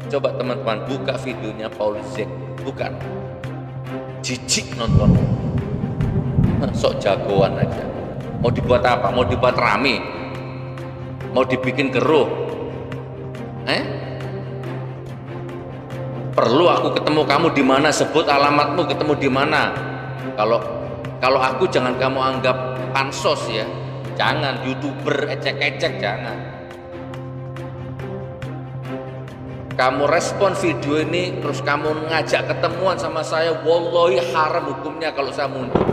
Coba teman-teman buka videonya Paul Zeng, bukan jijik nonton, sok jagoan aja. Mau dibuat apa? Mau dibuat rame? Mau dibikin keruh? Perlu aku ketemu kamu di mana? Sebut alamatmu, ketemu di mana? Kalau aku jangan kamu anggap pansos ya, jangan youtuber ecek-ecek, jangan. Kamu respon video ini terus kamu ngajak ketemuan sama saya, wallahi haram hukumnya kalau saya mundur.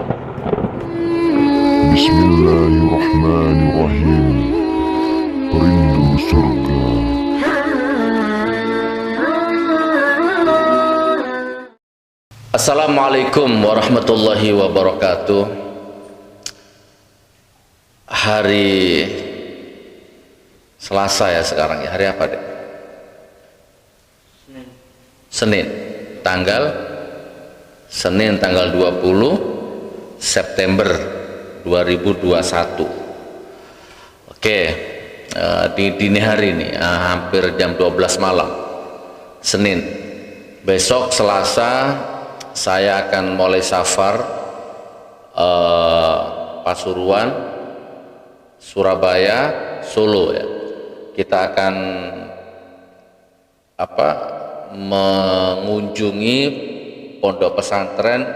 Bismillahirrahmanirrahim. Rindu surga. Assalamualaikum warahmatullahi wabarakatuh. Hari Selasa ya sekarang ya. Hari apa deh? Senin. Senin tanggal 20 September 2021. Oke, di dini hari ini hampir jam 12 malam Senin. Besok Selasa saya akan mulai safar Pasuruan, Surabaya, Solo ya. Kita akan mengunjungi pondok pesantren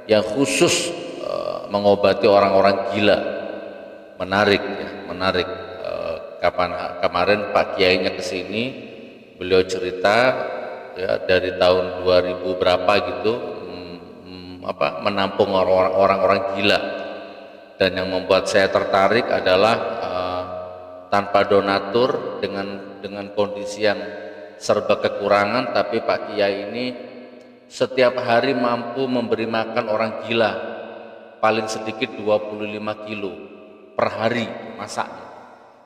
yang khusus mengobati orang-orang gila. Menarik ya, menarik. Kemarin Pak Kiainya kesini, beliau cerita ya dari tahun 2000 berapa gitu menampung orang-orang gila. Dan yang membuat saya tertarik adalah tanpa donatur, dengan kondisi yang serba kekurangan, tapi Pak Kiai ini setiap hari mampu memberi makan orang gila paling sedikit 25 kilo per hari masaknya.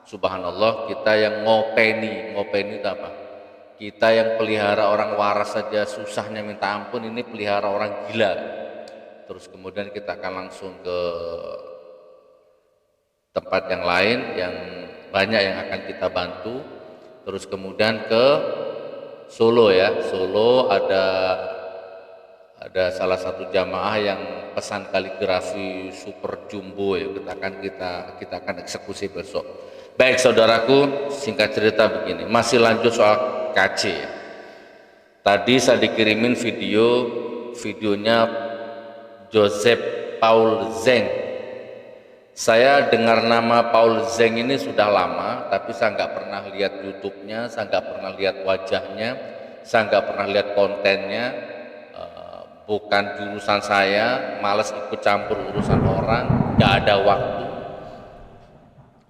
Subhanallah, kita yang ngopeni itu apa? Kita yang pelihara orang waras saja susahnya minta ampun, ini pelihara orang gila. Terus kemudian kita akan langsung ke tempat yang lain yang banyak yang akan kita bantu. Terus kemudian ke Solo ya. Solo ada salah satu jamaah yang pesan kaligrafi super jumbo ya. Kita akan eksekusi besok. Baik saudaraku, singkat cerita begini, masih lanjut soal KC ya. Tadi saya dikirimin videonya Joseph Paul Zeng. Saya dengar nama Paul Zeng ini sudah lama, tapi saya nggak pernah lihat YouTube-nya, saya nggak pernah lihat wajahnya, saya nggak pernah lihat kontennya. Bukan jurusan saya, males ikut campur urusan orang, nggak ada waktu.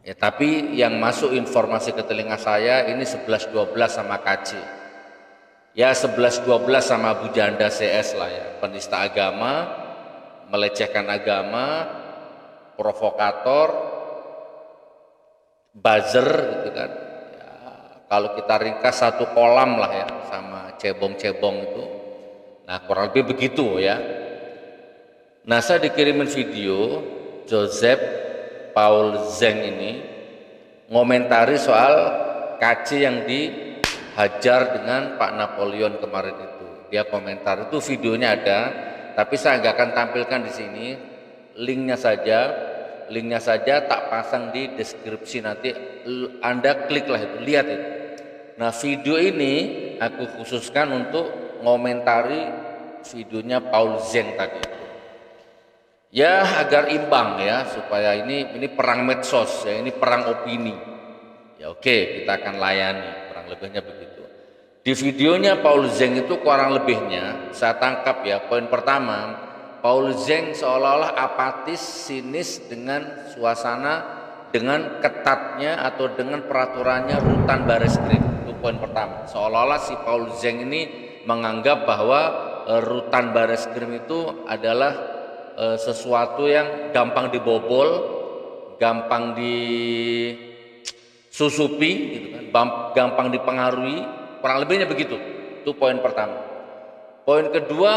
Ya, tapi yang masuk informasi ke telinga saya ini 11-12 sama KC. Ya 11-12 sama Abu Janda CS lah ya, penista agama, melecehkan agama, provokator, buzzer gitu kan. Ya, kalau kita ringkas satu kolam lah ya sama cebong-cebong itu. Nah kurang lebih begitu ya. Nah saya dikirimin video Joseph Paul Zeng ini ngomentari soal KC yang dihajar dengan Pak Napoleon kemarin itu. Dia komentar itu, videonya ada, tapi saya nggak akan tampilkan di sini. Linknya saja tak pasang di deskripsi, nanti Anda kliklah itu, lihat itu. Nah video ini aku khususkan untuk ngomentari videonya Paul Zeng tadi itu. Ya agar imbang ya, supaya ini perang medsos ya, ini perang opini. Ya oke, kita akan layani, kurang lebihnya begitu. Di videonya Paul Zeng itu kurang lebihnya saya tangkap ya, poin pertama, Paul Zeng seolah-olah apatis, sinis dengan suasana, dengan ketatnya atau dengan peraturannya rutan Bareskrim. Itu poin pertama. Seolah-olah si Paul Zeng ini menganggap bahwa rutan Bareskrim itu adalah sesuatu yang gampang dibobol, gampang disusupi gitu kan, gampang dipengaruhi, kurang lebihnya begitu. Itu poin pertama. Poin kedua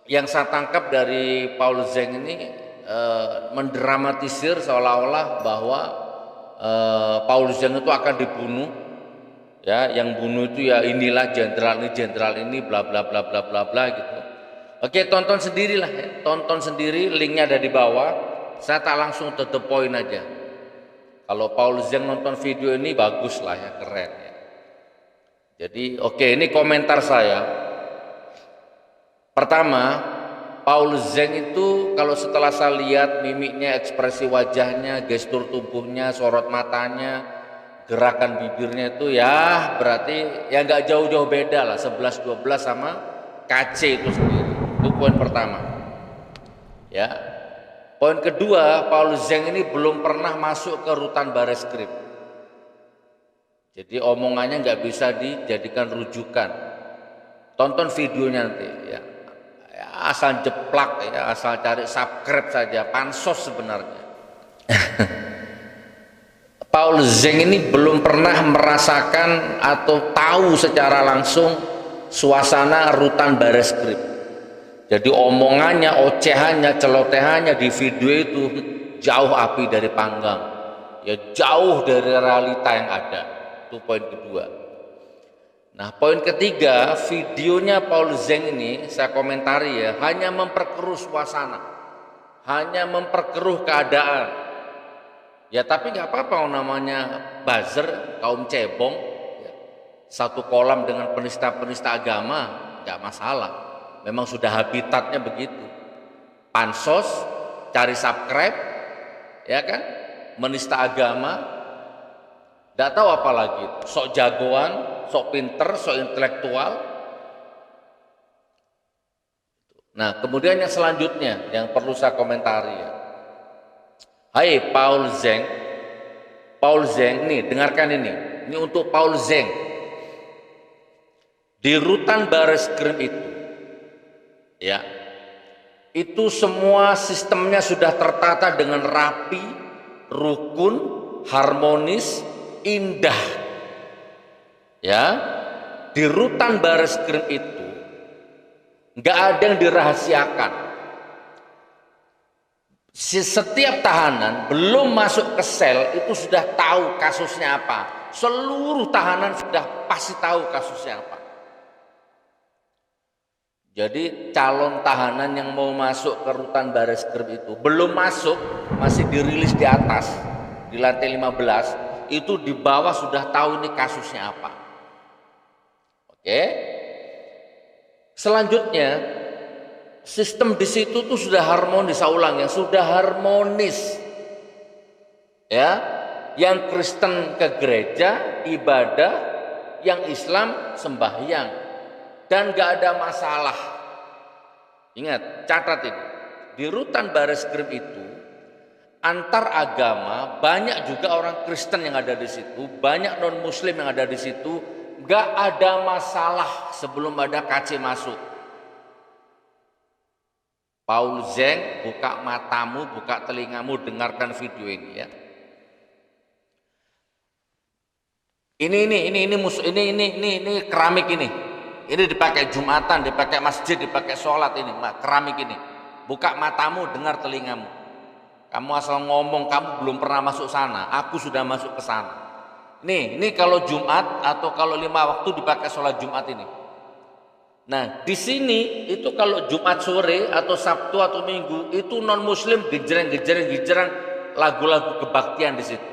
yang saya tangkap dari Paul Zeng ini mendramatisir seolah-olah bahwa Paul Zeng itu akan dibunuh Ya, yang bunuh itu ya inilah jenderal ini bla bla bla bla bla bla gitu. Oke, tonton sendirilah ya. Tonton sendiri, linknya ada di bawah. Saya tak langsung to the point aja. Kalau Paul Zeng nonton video ini bagus lah ya, keren ya. Jadi oke, ini komentar saya. Pertama, Paul Zeng itu kalau setelah saya lihat mimiknya, ekspresi wajahnya, gestur tubuhnya, sorot matanya, gerakan bibirnya itu ya berarti ya nggak jauh-jauh beda lah 11-12 sama KC itu sendiri. Itu poin pertama. Ya. Poin kedua, Paul Zeng ini belum pernah masuk ke rutan Bareskrim. Jadi omongannya nggak bisa dijadikan rujukan. Tonton videonya nanti ya. Ya, asal jeplak ya, asal cari subscribe saja, pansos sebenarnya. Paul Zeng ini belum pernah merasakan atau tahu secara langsung suasana rutan Bareskrim. Jadi omongannya, ocehannya, celotehannya di video itu jauh api dari panggang. Ya jauh dari realita yang ada. Itu poin kedua. Nah, poin ketiga, videonya Paul Zeng ini saya komentari ya, hanya memperkeruh suasana. Hanya memperkeruh keadaan. Ya tapi nggak apa-apa, namanya buzzer, kaum cebong, ya. Satu kolam dengan penista-penista agama, nggak masalah. Memang sudah habitatnya begitu. Pansos, cari subscribe, ya kan, menista agama, nggak tahu apa lagi. Sok jagoan, sok pinter, sok intelektual. Nah kemudian yang selanjutnya yang perlu saya komentari ya. Hai Paul Zeng nih, dengarkan ini untuk Paul Zeng. Di rutan Bareskrim itu, ya, itu semua sistemnya sudah tertata dengan rapi, rukun, harmonis, indah. Ya, di rutan Bareskrim itu nggak ada yang dirahasiakan. Setiap tahanan belum masuk ke sel itu sudah tahu kasusnya apa. Seluruh tahanan sudah pasti tahu kasusnya apa. Jadi calon tahanan yang mau masuk ke rutan Bareskrim itu belum masuk, masih dirilis di atas, di lantai 15, itu di bawah sudah tahu ini kasusnya apa. Oke. Selanjutnya sistem di situ tuh sudah harmonis, saya ulang ya, sudah harmonis. Ya, yang Kristen ke gereja ibadah, yang Islam sembahyang, dan gak ada masalah. Ingat, catat ini. Di rutan Bareskrim itu antar agama, banyak juga orang Kristen yang ada di situ, banyak non Muslim yang ada di situ, gak ada masalah sebelum ada KC masuk. Paul Zeng, buka matamu, buka telingamu, dengarkan video ini ya. Ini keramik ini. Ini dipakai Jumatan, dipakai masjid, dipakai sholat ini, keramik ini. Buka matamu, dengar telingamu. Kamu asal ngomong kamu belum pernah masuk sana, aku sudah masuk ke sana. Ini kalau Jumat atau kalau 5 waktu dipakai sholat Jumat ini. Nah, di sini itu kalau Jumat sore atau Sabtu atau Minggu itu non Muslim gejreng lagu-lagu kebaktian di situ.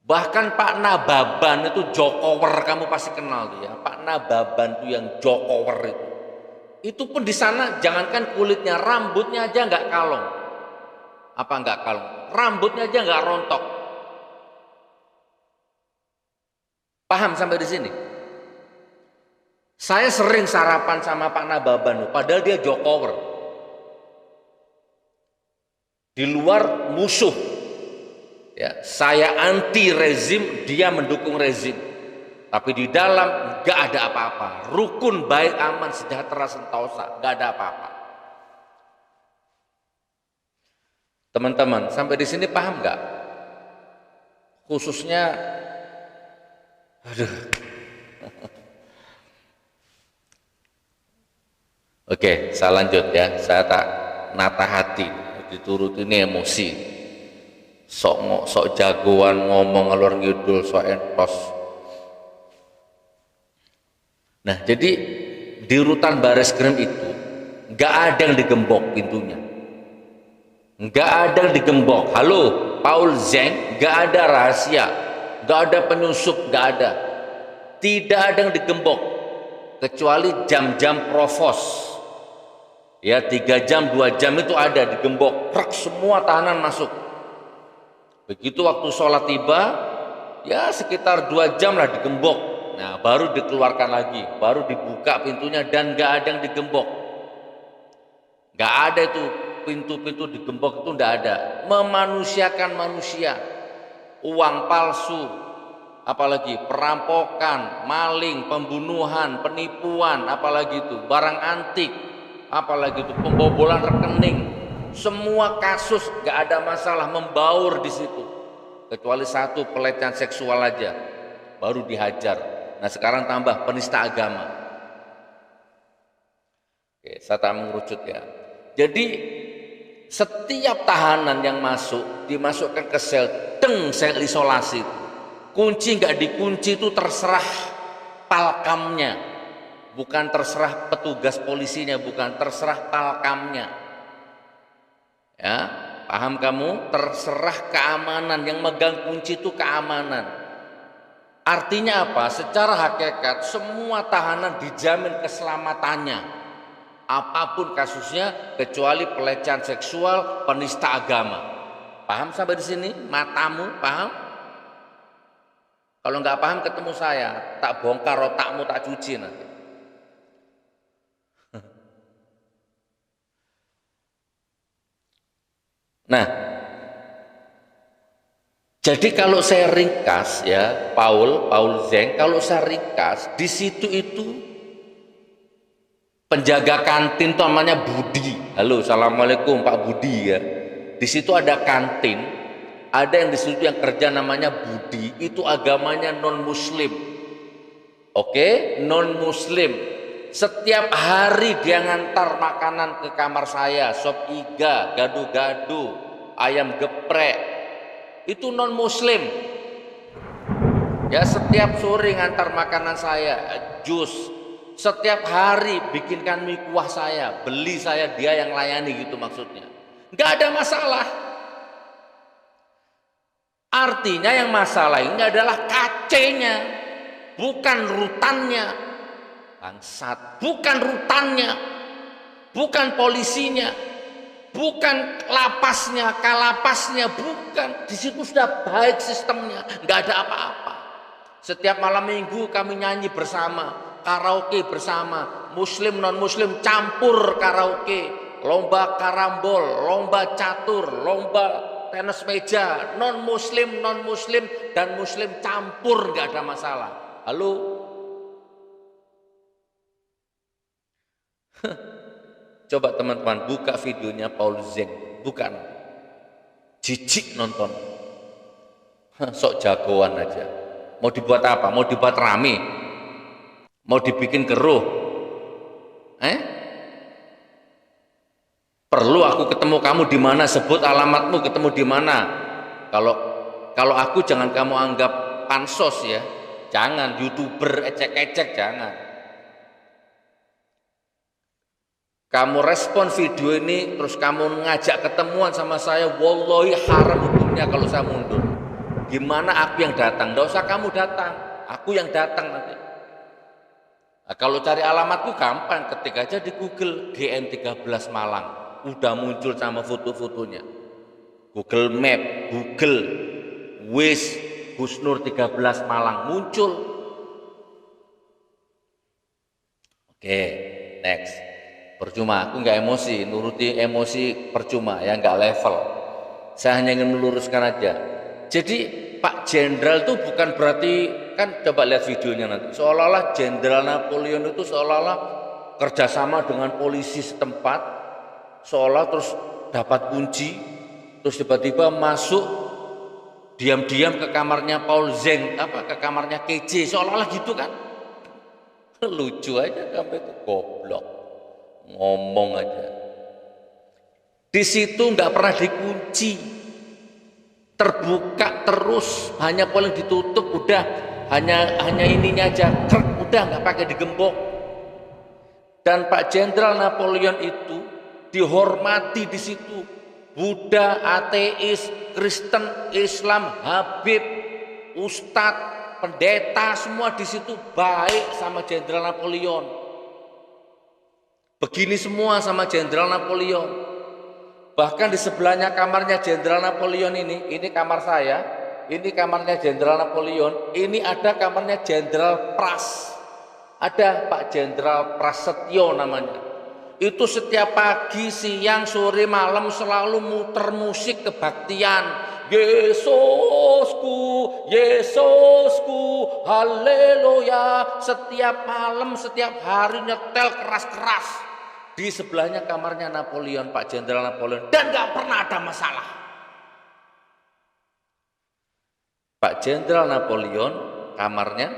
Bahkan Pak Nababan itu Jokower, kamu pasti kenal tuh ya. Pak Nababan tuh yang Jokower itu. Itu pun di sana jangankan kulitnya, rambutnya aja nggak kalong. Apa nggak kalong? Rambutnya aja nggak rontok. Paham sampai di sini? Saya sering sarapan sama Pak Nababan, padahal dia Jokower. Di luar musuh. Ya, saya anti rezim, dia mendukung rezim. Tapi di dalam gak ada apa-apa. Rukun, baik, aman, sejahtera, sentosa, gak ada apa-apa. Teman-teman, sampai di sini paham gak? Khususnya, Oke, saya lanjut ya. Saya tak nata hati, dituruti ini emosi. Sok jagoan ngomong ngalor ngidul, sok entos. Nah, jadi di rutan Bareskrim itu nggak ada yang digembok pintunya, nggak ada yang digembok. Halo, Paul Zeng, nggak ada rahasia, nggak ada penyusup, nggak ada, tidak ada yang digembok kecuali jam-jam provos. Ya, 3 jam 2 jam itu ada digembok, truk semua tahanan masuk. Begitu waktu sholat tiba, ya sekitar 2 jam lah digembok. Nah, baru dikeluarkan lagi, baru dibuka pintunya dan nggak ada yang digembok. Nggak ada itu pintu-pintu digembok, itu nggak ada. Memanusiakan manusia, uang palsu, apalagi perampokan, maling, pembunuhan, penipuan, apalagi itu barang antik, apalagi itu pembobolan rekening. Semua kasus nggak ada masalah, membaur di situ. Kecuali satu pelecehan seksual aja, baru dihajar. Nah, sekarang tambah penista agama. Oke, saya tak mengerucut ya. Jadi setiap tahanan yang masuk dimasukkan ke sel isolasi. Kunci nggak dikunci itu terserah palkamnya, bukan terserah petugas polisinya, bukan terserah palkamnya. Ya, paham kamu? Terserah keamanan, yang megang kunci itu keamanan. Artinya apa? Secara hakikat semua tahanan dijamin keselamatannya, apapun kasusnya, kecuali pelecehan seksual, penista agama. Paham sampai di sini? Matamu paham? Kalau nggak paham ketemu saya, tak bongkar otakmu, tak cuci nanti. Nah, jadi kalau saya ringkas ya, Paul Zeng, kalau saya ringkas, di situ itu penjaga kantin itu namanya Budi. Halo, assalamualaikum Pak Budi ya. Di situ ada kantin, ada yang di situ yang kerja namanya Budi, itu agamanya non Muslim. Oke, non Muslim. Setiap hari dia ngantar makanan ke kamar saya, sop iga, gado-gado, ayam geprek. Itu non muslim. Ya, setiap sore ngantar makanan saya, jus. Setiap hari bikinkan mie kuah saya, beli saya, dia yang layani gitu maksudnya. Nggak ada masalah. Artinya yang masalah ini adalah KC-nya, bukan rutannya. Bangsat, bukan rutannya, bukan polisinya, bukan lapasnya, kalapasnya, bukan. Di situ sudah baik sistemnya, nggak ada apa-apa. Setiap malam minggu kami nyanyi bersama, karaoke bersama, muslim non muslim campur karaoke, lomba karambol, lomba catur, lomba tenis meja, non muslim dan muslim campur, nggak ada masalah. Halo. Coba teman-teman buka videonya Paul Zeng, bukan jijik nonton. Sok jagoan aja. Mau dibuat apa? Mau dibuat rame? Mau dibikin keruh? Perlu aku ketemu kamu di mana? Sebut alamatmu, ketemu di mana? Kalau aku jangan kamu anggap pansos ya. Jangan YouTuber ecek-ecek, jangan. Kamu respon video ini terus kamu ngajak ketemuan sama saya, wallahi haram hukumnya kalau saya mundur. Gimana aku yang datang? Nggak usah kamu datang, aku yang datang nanti. Nah, kalau cari alamatku gampang, ketik aja di Google GM13 Malang, udah muncul sama foto-fotonya. Google Map, Google Waze Gusnur 13 Malang muncul. Oke, next. Percuma, aku nggak emosi, nuruti emosi percuma ya, nggak level. Saya hanya ingin meluruskan aja. Jadi Pak Jenderal itu bukan berarti, kan coba lihat videonya nanti, seolah-olah Jenderal Napoleon itu seolah-olah kerjasama dengan polisi setempat, seolah terus dapat kunci, terus tiba-tiba masuk diam-diam ke kamarnya Paul Zeng, ke kamarnya KJ, seolah-olah gitu kan. Lucu aja sampai itu, goblok. Ngomong aja. Di situ nggak pernah dikunci, terbuka terus, hanya paling ditutup, udah hanya ininya aja, krek, udah nggak pakai digembok. Dan Pak Jenderal Napoleon itu dihormati di situ. Buddha, ateis, Kristen, Islam, Habib, Ustadz, pendeta semua di situ baik sama Jenderal Napoleon. Begini semua sama Jenderal Napoleon. Bahkan di sebelahnya kamarnya Jenderal Napoleon ini kamar saya, ini kamarnya Jenderal Napoleon, ini ada kamarnya Jenderal Pras. Ada Pak Jenderal Prasetyo namanya. Itu setiap pagi, siang, sore, malam selalu muter musik kebaktian. Yesusku, Yesusku, haleluya. Setiap malam, setiap hari nyetel keras-keras. Di sebelahnya kamarnya Napoleon, Pak Jenderal Napoleon, dan gak pernah ada masalah. Pak Jenderal Napoleon kamarnya,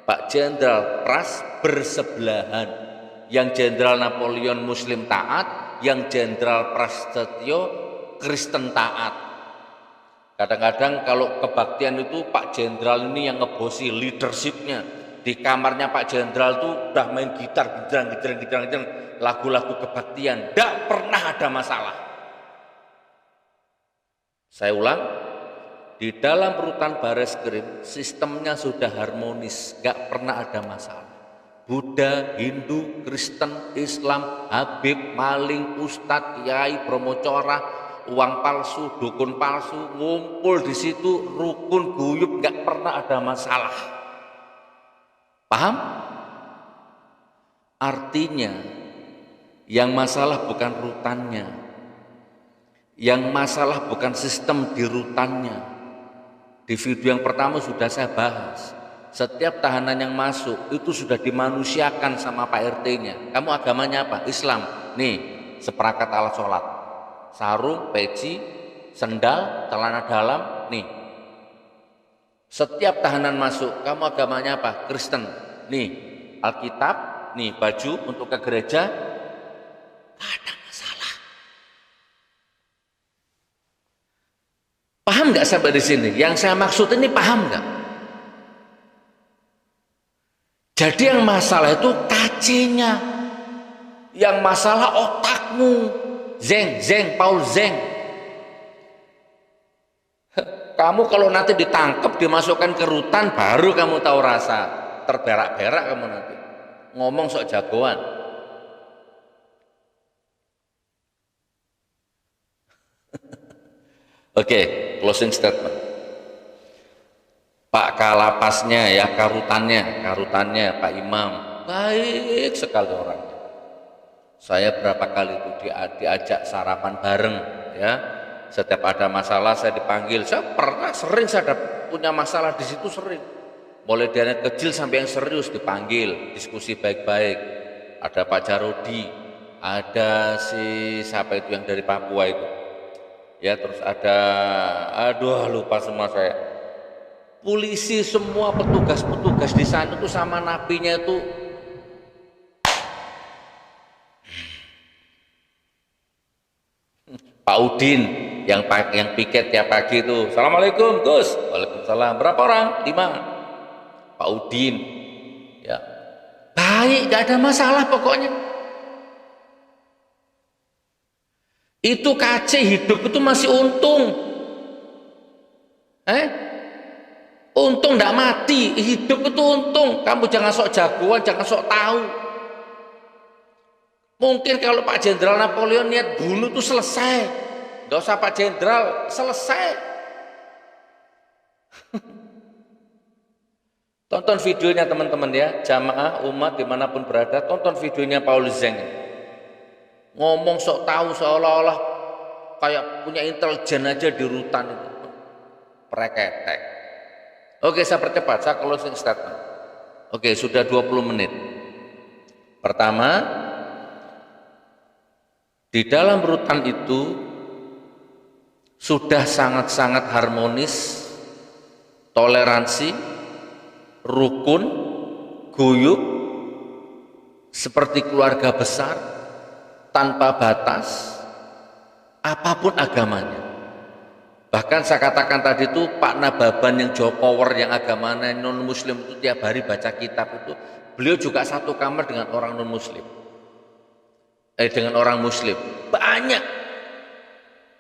Pak Jenderal Pras bersebelahan. Yang Jenderal Napoleon Muslim taat, yang Jenderal Prasetyo Kristen taat. Kadang-kadang kalau kebaktian itu Pak Jenderal ini yang ngebosi leadershipnya. Di kamarnya Pak Jenderal tuh udah main gitar, gitar, lagu-lagu kebaktian. Tidak pernah ada masalah. Saya ulang, di dalam rutan Bareskrim sistemnya sudah harmonis, gak pernah ada masalah. Buddha, Hindu, Kristen, Islam, Habib, maling, ustadz, kiai, bromocora, uang palsu, dukun palsu, ngumpul di situ, rukun guyub, gak pernah ada masalah. Paham? Artinya yang masalah bukan rutannya, yang masalah bukan sistem di rutannya. Di video yang pertama sudah saya bahas, setiap tahanan yang masuk itu sudah dimanusiakan sama Pak RT-nya. Kamu agamanya apa? Islam. Nih, seperangkat alat sholat, sarung, peci, sendal, celana dalam. Nih, setiap tahanan masuk, kamu agamanya apa? Kristen. Nih, Alkitab, nih baju untuk ke gereja, gak ada masalah. Paham nggak sampai di sini? Yang saya maksud ini paham nggak? Jadi yang masalah itu kacinya, yang masalah otakmu. Zeng, Paul Zeng. Kamu kalau nanti ditangkap, dimasukkan ke rutan, baru kamu tahu rasa. Terberak-berak kamu nanti. Ngomong sok jagoan. Oke, closing statement. Pak Kalapasnya ya, karutannya Pak Imam, baik sekali orangnya. Saya berapa kali itu diajak sarapan bareng ya. Setiap ada masalah saya dipanggil. Saya pernah sering saya punya masalah di situ sering. Mulai dari yang kecil sampai yang serius dipanggil, diskusi baik-baik. Ada Pak Jarodi, ada si siapa itu yang dari Papua itu. Ya, terus ada lupa semua saya. Polisi semua petugas-petugas di sana itu sama napinya itu Pak Udin yang piket tiap pagi itu. Assalamualaikum Gus. Waalaikumsalam. Berapa orang? 5. Pak Udin. Ya. Baik, gak ada masalah pokoknya. Itu KC hidup itu masih untung. Untung ndak mati, hidup itu untung. Kamu jangan sok jagoan, jangan sok tahu. Mungkin kalau Pak Jenderal Napoleon niat bunuh itu selesai. Nggak usah Pak Jenderal, selesai. Tonton videonya teman-teman ya, jamaah umat dimanapun berada, tonton videonya Paul Zeng. Ngomong sok tahu seolah-olah kayak punya intelijen aja di rutan itu. Preketek. Oke, saya percepat, saya closing statement. Oke, sudah 20 menit. Pertama, di dalam rutan itu sudah sangat-sangat harmonis, toleransi, rukun, guyub, seperti keluarga besar, tanpa batas, apapun agamanya. Bahkan saya katakan tadi itu Pak Nababan yang Jokower yang agamanya non muslim itu tiap hari baca kitab itu, beliau juga satu kamar dengan orang non muslim, dengan orang muslim banyak,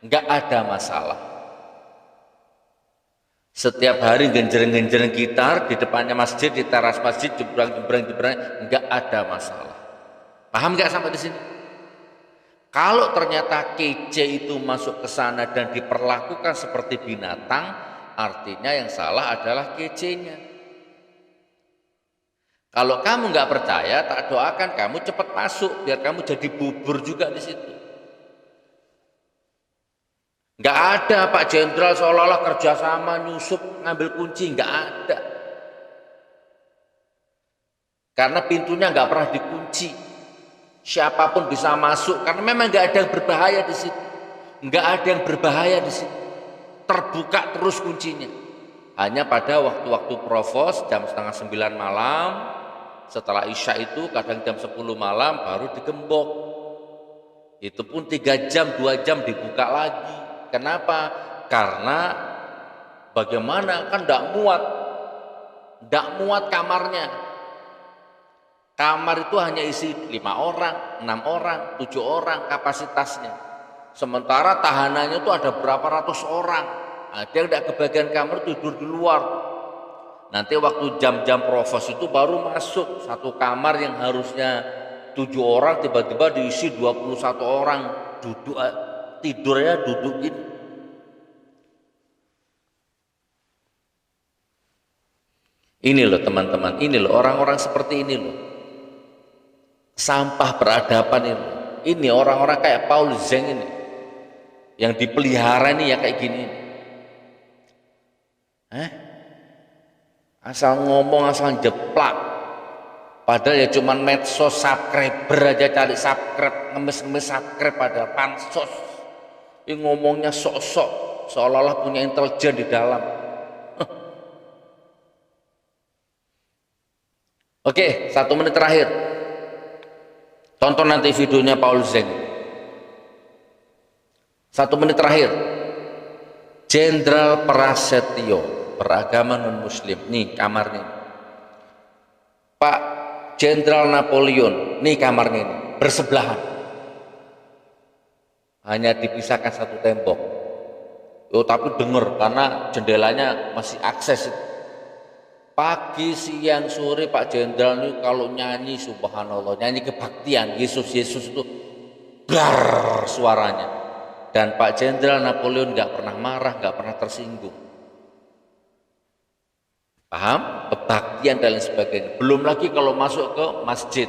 nggak ada masalah. Setiap hari genjreng-genjreng gitar di depannya masjid, di teras masjid, jebrang, nggak ada masalah. Paham nggak sampai di sini? Kalau ternyata kece itu masuk ke sana dan diperlakukan seperti binatang, artinya yang salah adalah kecenya. Kalau kamu nggak percaya, tak doakan kamu cepat masuk, biar kamu jadi bubur juga di situ. Nggak ada Pak Jenderal seolah-olah kerjasama nyusup ngambil kunci, nggak ada. Karena pintunya nggak pernah dikunci. Siapapun bisa masuk karena memang nggak ada yang berbahaya di situ, nggak ada yang berbahaya di situ, terbuka terus kuncinya. Hanya pada waktu-waktu provos jam setengah 9 malam, setelah isya itu kadang jam 10 malam baru digembok. Itu pun 3 jam 2 jam dibuka lagi. Kenapa? Karena bagaimana kan nggak muat kamarnya. Kamar itu hanya isi 5 orang, 6 orang, 7 orang kapasitasnya. Sementara tahanannya itu ada berapa ratus orang. Ada yang tidak kebagian kamar tidur di luar. Nanti waktu jam-jam provos itu baru masuk satu kamar yang harusnya 7 orang tiba-tiba diisi 21 orang duduk tidurnya duduk gini. Ini loh teman-teman, ini loh orang-orang seperti ini loh. Sampah peradaban ini orang-orang kayak Paul Zeng ini yang dipelihara ini ya kayak gini. Asal ngomong asal jeplak, padahal ya cuman medsos subscriber aja, cari subscribe, ngemis-ngemis subscribe pada pansos. Ini ngomongnya sok-sok seolah-olah punya intelijen di dalam. Oke, 1 menit terakhir. Tonton nanti videonya Paul Zeng. 1 menit terakhir. Jenderal Prasetyo, beragama non muslim. Nih kamarnya. Pak Jenderal Napoleon, nih kamarnya ini, bersebelahan. Hanya dipisahkan satu tembok. Tapi denger karena jendelanya masih akses. Pagi, siang, sore Pak Jenderal ini kalau nyanyi subhanallah, nyanyi kebaktian Yesus itu blar suaranya. Dan Pak Jenderal Napoleon nggak pernah marah, nggak pernah tersinggung. Paham? Kebaktian dan lain sebagainya. Belum lagi kalau masuk ke masjid,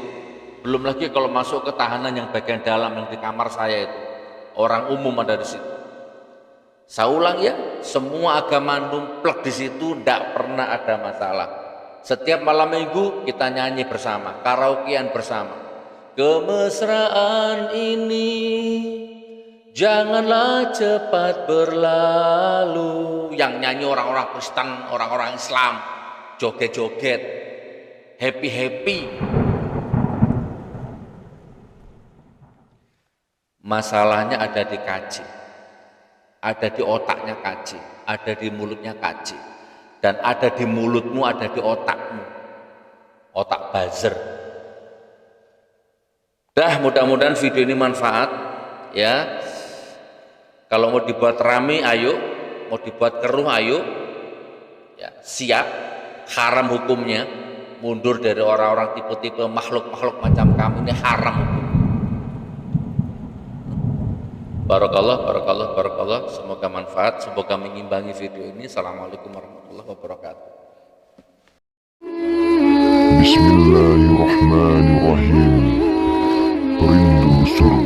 belum lagi kalau masuk ke tahanan yang bagian dalam yang di kamar saya itu, orang umum ada di situ. Saya ulang ya, semua agama numplek di situ, tidak pernah ada masalah. Setiap malam minggu kita nyanyi bersama, karaokean bersama. Kemesraan ini janganlah cepat berlalu. Yang nyanyi orang-orang Kristen, orang-orang Islam, joget-joget, happy-happy. Masalahnya ada di kaji. Ada di otaknya kaji, ada di mulutnya kaji, dan ada di mulutmu, ada di otakmu, otak buzzer. Dah, mudah-mudahan video ini manfaat ya. Kalau mau dibuat rame ayo, mau dibuat keruh ayo ya, siap. Haram hukumnya, mundur dari orang-orang tipe-tipe makhluk-makhluk macam kamu, ini haram hukumnya. Barakallah. Semoga manfaat, semoga mengimbangi video ini. Assalamualaikum warahmatullahi wabarakatuh. Bismillahirrahmanirrahim. Rindu surga.